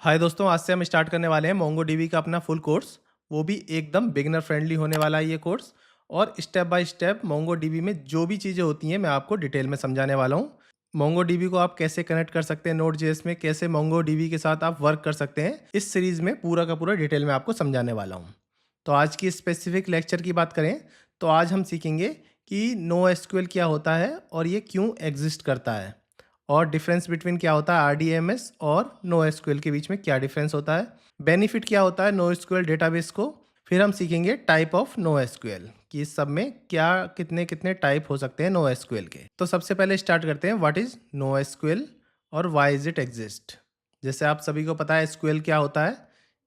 हाय दोस्तों, आज से हम स्टार्ट करने वाले हैं मोंगोडीबी का अपना फुल कोर्स। वो भी एकदम बिगिनर फ्रेंडली होने वाला है ये कोर्स। और स्टेप बाय स्टेप मोंगोडीबी में जो भी चीज़ें होती हैं मैं आपको डिटेल में समझाने वाला हूँ। मोंगोडीबी को आप कैसे कनेक्ट कर सकते हैं नोड जेएस में, कैसे मोंगोडीबी के साथ आप वर्क कर सकते हैं, इस सीरीज में पूरा का पूरा डिटेल में आपको समझाने वाला हूँ। तो आज की स्पेसिफिक लेक्चर की बात करें तो आज हम सीखेंगे कि नो एसक्यूएल क्या होता है और ये क्यों एग्जिस्ट करता है, और डिफरेंस बिटवीन क्या होता है आरडीएमएस और नो एसक्यूएल के बीच में क्या डिफरेंस होता है, बेनिफिट क्या होता है नो एसक्यूएल डेटाबेस को। फिर हम सीखेंगे टाइप ऑफ नो एसक्यूएल कि इस सब में क्या कितने कितने टाइप हो सकते हैं नो एसक्यूएल के। तो सबसे पहले स्टार्ट करते हैं व्हाट इज नो एसक्यूएल और व्हाई इज इट एग्जिस्ट। जैसे आप सभी को पता है एसक्यूएल क्या होता है,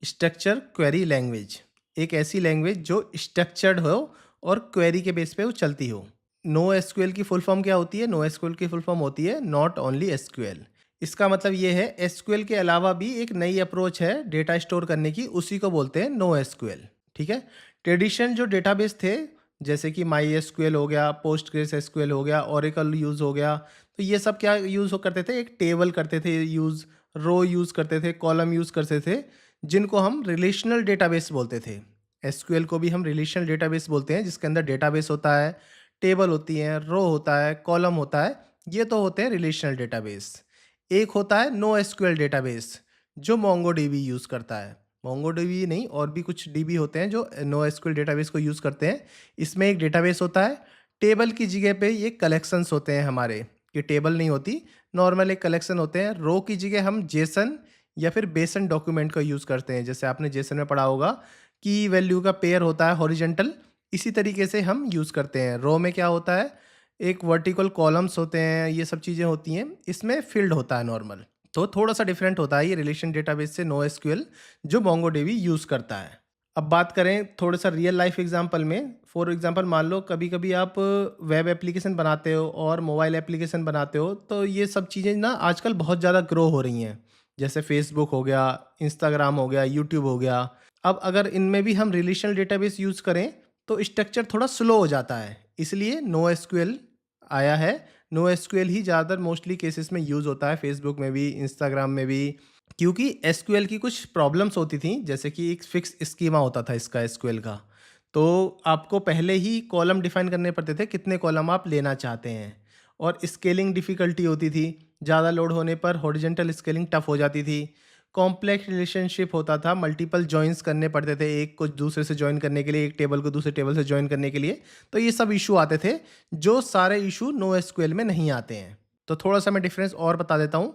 स्ट्रक्चर क्वेरी लैंग्वेज। एक ऐसी लैंग्वेज जो स्ट्रक्चर्ड हो और क्वेरी के बेस पे वो चलती हो। नो एसक्यूएल की फुल फॉर्म क्या होती है? नो एसक्यूएल की फुल फॉर्म होती है नॉट ओनली एसक्यूएल। इसका मतलब ये है एसक्यूएल के अलावा भी एक नई अप्रोच है डेटा स्टोर करने की, उसी को बोलते हैं नो एसक्यूएल। ठीक है। ट्रेडिशनल जो डेटाबेस थे जैसे कि माई एसक्यूएल हो गया, पोस्टग्रेस एसक्यूएल हो गया, ओरेकल यूज़ हो गया, तो ये सब क्या यूज़ करते थे? एक टेबल करते थे यूज़, रो यूज़ करते थे, कॉलम यूज़ करते थे, जिनको हम रिलेशनल डेटाबेस बोलते थे। एसक्यूएल को भी हम रिलेशनल डेटाबेस बोलते हैं, जिसके अंदर डेटाबेस होता है, टेबल होती हैं, रो होता है, कॉलम होता है। ये तो होते हैं रिलेशनल डेटाबेस। एक होता है नो एसक्यूएल डेटाबेस जो मोंगोडीबी यूज़ करता है। मोंगोडीबी नहीं, और भी कुछ डीबी होते हैं जो नो एसक्यूएल डेटाबेस को यूज़ करते हैं। इसमें एक डेटाबेस होता है, टेबल की जगह पे ये कलेक्शंस होते हैं हमारे। ये टेबल नहीं होती, नॉर्मल एक कलेक्शन होते हैं। रो की जगह हम जेसन या फिर बेसन डॉक्यूमेंट का यूज़ करते हैं। जैसे आपने जेसन में पढ़ा होगा की वैल्यू का पेयर होता है हॉरिजेंटल, इसी तरीके से हम यूज़ करते हैं। रो में क्या होता है, एक वर्टिकल कॉलम्स होते हैं, ये सब चीज़ें होती हैं। इसमें फील्ड होता है नॉर्मल। तो थोड़ा सा डिफरेंट होता है ये रिलेशन डेटाबेस से नो एसक्यूएल जो मोंगोडीबी यूज़ करता है। अब बात करें थोड़ा सा रियल लाइफ एग्जांपल में। फॉर एग्जांपल मान लो कभी कभी आप वेब एप्लीकेशन बनाते हो और मोबाइल एप्लीकेशन बनाते हो, तो ये सब चीज़ें ना आजकल बहुत ज़्यादा ग्रो हो रही हैं। जैसे फेसबुक हो गया, इंस्टाग्राम हो गया, यूट्यूब हो गया। अब अगर इनमें भी हम रिलेशनल डेटाबेस यूज़ करें तो स्ट्रक्चर थोड़ा स्लो हो जाता है, इसलिए नो एसक्यूएल आया है। नो एसक्यूएल ही ज़्यादातर मोस्टली केसेस में यूज़ होता है, फेसबुक में भी, इंस्टाग्राम में भी। क्योंकि एसक्यूएल की कुछ प्रॉब्लम्स होती थी, जैसे कि एक फिक्स स्कीमा होता था इसका एसक्यूएल का। तो आपको पहले ही कॉलम डिफाइन करने पड़ते थे कितने कॉलम आप लेना चाहते हैं, और स्केलिंग डिफ़िकल्टी होती थी। ज़्यादा लोड होने पर हॉरिजॉन्टल स्केलिंग टफ हो जाती थी। कॉम्प्लेक्स रिलेशनशिप होता था, मल्टीपल जॉइंस करने पड़ते थे एक को दूसरे से जॉइन करने के लिए, एक टेबल को दूसरे टेबल से जॉइन करने के लिए। तो ये सब इशू आते थे, जो सारे इशू नो एसक्यूएल में नहीं आते हैं। तो थोड़ा सा मैं डिफरेंस और बता देता हूँ।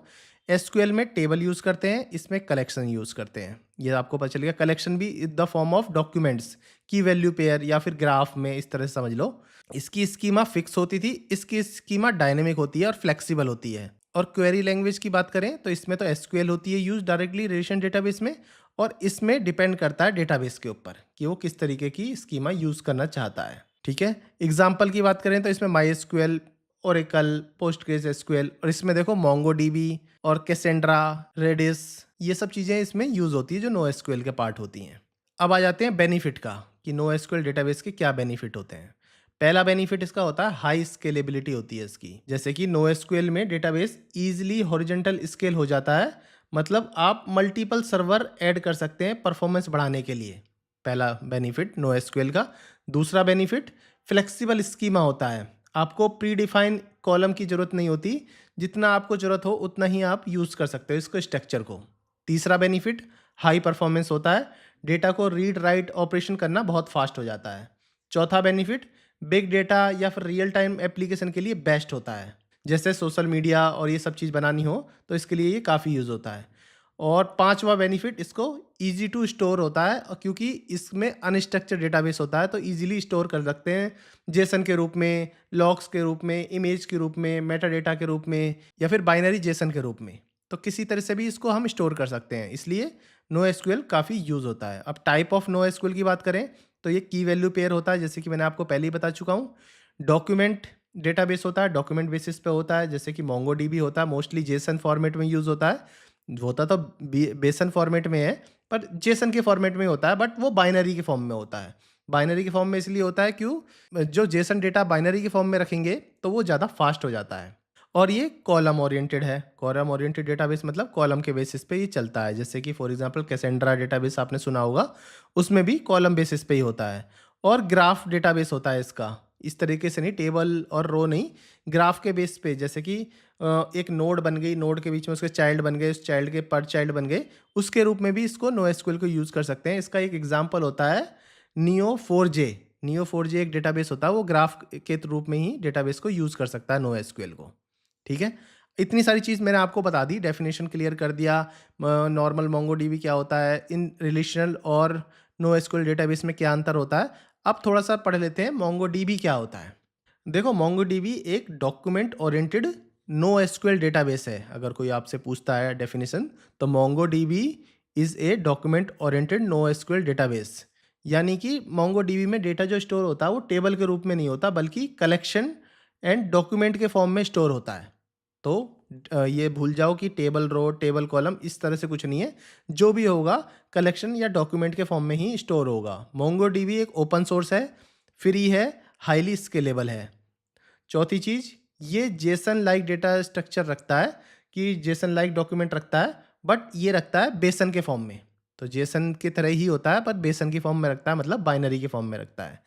एसक्यूएल में टेबल यूज़ करते हैं, इसमें कलेक्शन यूज़ करते हैं। ये आपको पता चलेगा, कलेक्शन भी in the form of documents, की वैल्यू पेयर या फिर ग्राफ में, इस तरह से समझ लो। इसकी स्कीमा फिक्स होती थी, इसकी स्कीमा डायनेमिक होती है और फ्लेक्सिबल होती है। और क्वेरी लैंग्वेज की बात करें तो इसमें तो एसक्यूएल होती है यूज डायरेक्टली रिलेशन डेटाबेस में, और इसमें डिपेंड करता है डेटाबेस के ऊपर कि वो किस तरीके की स्कीमा यूज करना चाहता है। ठीक है। एग्जाम्पल की बात करें तो इसमें my SQL, Oracle, Postgres SQL, और इसमें देखो मोंगोडीबी और कैसेंड्रा, रेडिस, ये सब चीज़ें इसमें यूज होती है जो नो एसक्यूएल के पार्ट होती हैं। अब आ जाते हैं बेनिफिट का कि नो एसक्यूएल डेटाबेस के क्या बेनिफिट होते हैं। पहला बेनिफिट इसका होता है हाई स्केलेबिलिटी होती है इसकी। जैसे कि नो एसक्यूएल में डेटाबेस इजीली हॉरिजॉन्टल स्केल हो जाता है, मतलब आप मल्टीपल सर्वर ऐड कर सकते हैं परफॉर्मेंस बढ़ाने के लिए। पहला बेनिफिट नो एसक्यूएल का। दूसरा बेनिफिट फ्लेक्सिबल स्कीमा होता है। आपको प्री डिफाइन कॉलम की ज़रूरत नहीं होती, जितना आपको ज़रूरत हो उतना ही आप यूज़ कर सकते हो इसको, स्ट्रक्चर को। तीसरा बेनिफिट हाई परफॉर्मेंस होता है, डेटा को रीड राइट ऑपरेशन करना बहुत फास्ट हो जाता है। चौथा बेनिफिट बिग डेटा या फिर रियल टाइम एप्लीकेशन के लिए बेस्ट होता है, जैसे सोशल मीडिया और ये सब चीज़ बनानी हो तो इसके लिए ये काफ़ी यूज़ होता है। और पांचवा बेनिफिट इसको इजी टू स्टोर होता है, और क्योंकि इसमें अनस्ट्रक्चर्ड डेटाबेस होता है तो इजीली स्टोर कर सकते हैं, जेसन के रूप में, लॉग्स के रूप में, इमेज के रूप में, मेटा डेटा के रूप में, या फिर बाइनरी जेसन के रूप में। तो किसी तरह से भी इसको हम स्टोर कर सकते हैं, इसलिए नो एसक्यूएल काफ़ी यूज़ होता है। अब टाइप ऑफ नो एसक्यूएल की बात करें तो ये की वैल्यू पेयर होता है, जैसे कि मैंने आपको पहले ही बता चुका हूँ। डॉक्यूमेंट डेटाबेस होता है, डॉक्यूमेंट बेसिस पे होता है, जैसे कि मोंगोडीबी होता है, मोस्टली जेसन फॉर्मेट में यूज़ होता है। होता तो बेसन फॉर्मेट में है, पर जेसन के फॉर्मेट में होता है, बट वो बाइनरी के फॉर्म में होता है। बाइनरी के फॉर्म में इसलिए होता है क्यों, जो जेसन डेटा बाइनरी के फॉर्म में रखेंगे तो वो ज़्यादा फास्ट हो जाता है। और ये कॉलम ओरिएंटेड है। कॉलम ओरिएंटेड डेटाबेस मतलब कॉलम के बेसिस पे ये चलता है, जैसे कि फॉर एग्जांपल कैसेंड्रा डेटाबेस आपने सुना होगा, उसमें भी कॉलम बेसिस पे ही होता है। और ग्राफ डेटाबेस होता है इसका, इस तरीके से नहीं, टेबल और रो नहीं, ग्राफ के बेस पे, जैसे कि एक नोड बन गई, नोड के बीच में उसके चाइल्ड बन गए, उस चाइल्ड के पर चाइल्ड बन गए, उसके रूप में भी इसको NoSQL को यूज़ कर सकते हैं। इसका एक एग्जाम्पल होता है Neo4j। Neo4j एक डेटाबेस होता है, वो ग्राफ के रूप में ही डेटाबेस को यूज़ कर सकता है NoSQL को। ठीक है, इतनी सारी चीज़ मैंने आपको बता दी, डेफिनेशन क्लियर कर दिया, नॉर्मल MongoDB क्या होता है, इन रिलेशनल और NoSQL डेटाबेस में क्या अंतर होता है। अब थोड़ा सा पढ़ लेते हैं MongoDB क्या होता है। देखो, MongoDB एक डॉक्यूमेंट ओरिएंटेड NoSQL डेटाबेस है। अगर कोई आपसे पूछता है डेफिनेशन, तो MongoDB is a document oriented NoSQL database. यानी कि MongoDB में डेटा जो स्टोर होता है वो टेबल के रूप में नहीं होता, बल्कि कलेक्शन एंड डॉक्यूमेंट के फॉर्म में स्टोर होता है। तो ये भूल जाओ कि टेबल रो, टेबल कॉलम, इस तरह से कुछ नहीं है। जो भी होगा कलेक्शन या डॉक्यूमेंट के फॉर्म में ही स्टोर होगा। MongoDB एक ओपन सोर्स है, फ्री है, हाईली स्केलेबल है। चौथी चीज़, ये जेसन लाइक डेटा स्ट्रक्चर रखता है, कि जेसन लाइक डॉक्यूमेंट रखता है, बट ये रखता है बेसन के फॉर्म में। तो जेसन की तरह ही होता है, पर बेसन की फॉर्म में रखता है, मतलब बाइनरी के फॉर्म में रखता है।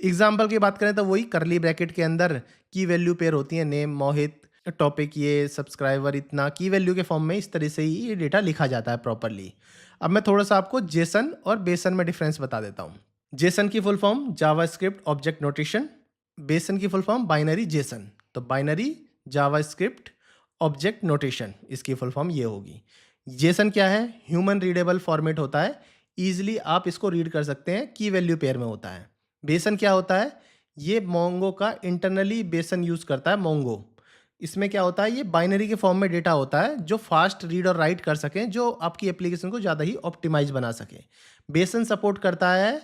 एग्जाम्पल की बात करें तो वही करली ब्रैकेट के अंदर की वैल्यू पेयर होती है, नेम, मोहित, टॉपिक, ये सब्सक्राइबर, इतना की वैल्यू के फॉर्म में इस तरह से ही ये डेटा लिखा जाता है प्रॉपरली। अब मैं थोड़ा सा आपको जेसन और बेसन में डिफरेंस बता देता हूँ। जेसन की full form JavaScript object notation, बेसन की फुल फॉर्म बाइनरी जेसन। तो बाइनरी जावास्क्रिप्ट ऑब्जेक्ट नोटेशन, इसकी फुल फॉर्म ये होगी। जेसन क्या है? ह्यूमन रीडेबल फॉर्मेट होता है, ईजिली आप इसको रीड कर सकते हैं, की वैल्यू पेयर में होता है। बेसन क्या होता है? ये मोंगो का इंटरनली बेसन यूज़ करता है मोंगो। इसमें क्या होता है? ये बाइनरी के फॉर्म में डेटा होता है, जो फास्ट रीड और राइट कर सकें, जो आपकी एप्लीकेशन को ज़्यादा ही ऑप्टिमाइज बना सके। बेसन सपोर्ट करता है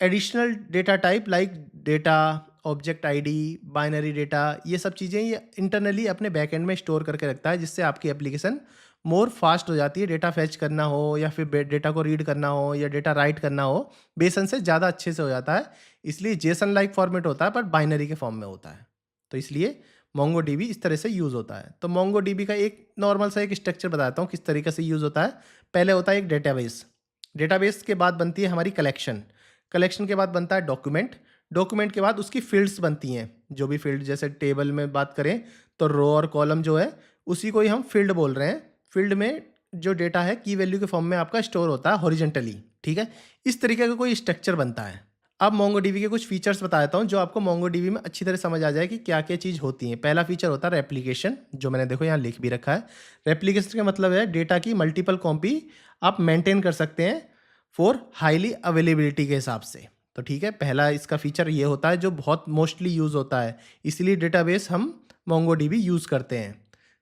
additional data type like data, object ID, binary data, ये सब चीज़ें ये इंटरनली अपने बैकएंड में स्टोर करके रखता है, जिससे आपकी एप्लीकेशन मोर फास्ट हो जाती है। डेटा फैच करना हो या फिर डेटा को रीड करना हो या डेटा राइट करना हो, बेसन से ज़्यादा अच्छे से हो जाता है। इसलिए जेसन लाइक फॉर्मेट होता है, पर बाइनरी के फॉर्म में होता है। तो इसलिए MongoDB इस तरह से यूज़ होता है। तो MongoDB का एक नॉर्मल सा एक स्ट्रक्चर बताता हूँ किस तरीके से यूज़ होता है। पहले होता है एक डेटाबेस, डेटाबेस के बाद बनती है हमारी कलेक्शन, कलेक्शन के बाद बनता है डॉक्यूमेंट, डॉक्यूमेंट के बाद उसकी फील्ड्स बनती हैं। जो भी फील्ड, जैसे टेबल में बात करें तो रो और कॉलम जो है उसी को ही हम फील्ड बोल रहे हैं। फील्ड में जो डेटा है की वैल्यू के फॉर्म में आपका स्टोर होता है हॉरिजेंटली। ठीक है, इस तरीके का कोई स्ट्रक्चर बनता है। अब MongoDB के कुछ फीचर्स बता देता हूँ, जो आपको MongoDB में अच्छी तरह समझ आ जाए कि क्या क्या चीज़ होती है। पहला फीचर होता है रेप्लिकेशन, जो मैंने देखो यहाँ लिख भी रखा है। रेप्लिकेशन का मतलब है डेटा की मल्टीपल कॉपी आप मेंटेन कर सकते हैं फॉर हाईली अवेलेबिलिटी के हिसाब से। तो ठीक है, पहला इसका फीचर ये होता है, जो बहुत मोस्टली यूज़ होता है, इसलिए डेटाबेस हम MongoDB यूज़ करते हैं।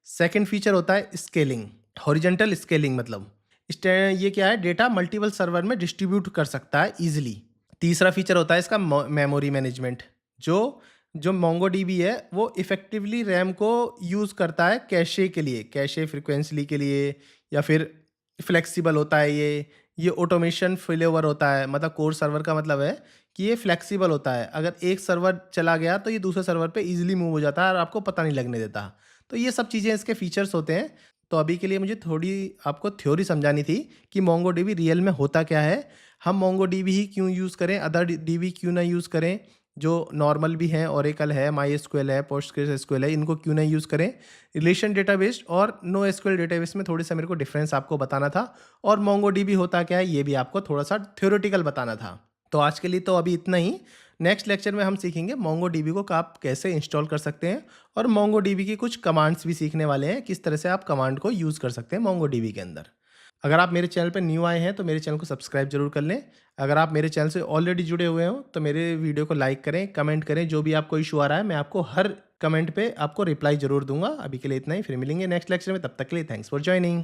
सेकेंड फीचर होता है स्केलिंग, हॉरिजेंटल स्केलिंग, मतलब ये क्या है? डेटा मल्टीपल सर्वर में डिस्ट्रीब्यूट कर सकता है ईजिली। तीसरा फीचर होता है इसका मेमोरी मैनेजमेंट, जो MongoDB है वो इफ़ेक्टिवली रैम को यूज़ करता है कैशे के लिए, कैशे फ्रिक्वेंसली के लिए, या फिर फ्लेक्सिबल होता है ये ऑटोमेशन फेलोवर होता है। मतलब कोर सर्वर का मतलब है कि ये फ्लेक्सिबल होता है, अगर एक सर्वर चला गया तो ये दूसरे सर्वर पे इजीली मूव हो जाता है और आपको पता नहीं लगने देता। तो ये सब चीज़ें इसके फीचर्स होते हैं। तो अभी के लिए मुझे थोड़ी आपको थ्योरी समझानी थी कि MongoDB रियल में होता क्या है, हम MongoDB ही क्यों यूज़ करें, अदर DB क्यों ना यूज़ करें, जो नॉर्मल भी हैं, ओरेकल है, MySQL है, PostgreSQL है, इनको क्यों ना यूज़ करें। रिलेशन डेटाबेस और NoSQL डेटाबेस में थोड़ी सा मेरे को डिफरेंस आपको बताना था, और MongoDB होता क्या है ये भी आपको थोड़ा सा थ्योरेटिकल बताना था। तो आज के लिए तो अभी इतना ही। नेक्स्ट लेक्चर में हम सीखेंगे MongoDB को आप कैसे इंस्टॉल कर सकते हैं, और MongoDB की कुछ कमांड्स भी सीखने वाले हैं, किस तरह से आप कमांड को यूज़ कर सकते हैं MongoDB के अंदर। अगर आप मेरे चैनल पर न्यू आए हैं तो मेरे चैनल को सब्सक्राइब जरूर कर लें। अगर आप मेरे चैनल से ऑलरेडी जुड़े हुए हो तो मेरे वीडियो को लाइक करें, कमेंट करें, जो भी आपको इशू आ रहा है मैं आपको हर कमेंट पे आपको रिप्लाई जरूर दूंगा। अभी के लिए इतना ही, फिर मिलेंगे नेक्स्ट लेक्चर में, तब तक के लिए थैंक्स फॉर ज्वाइनिंग।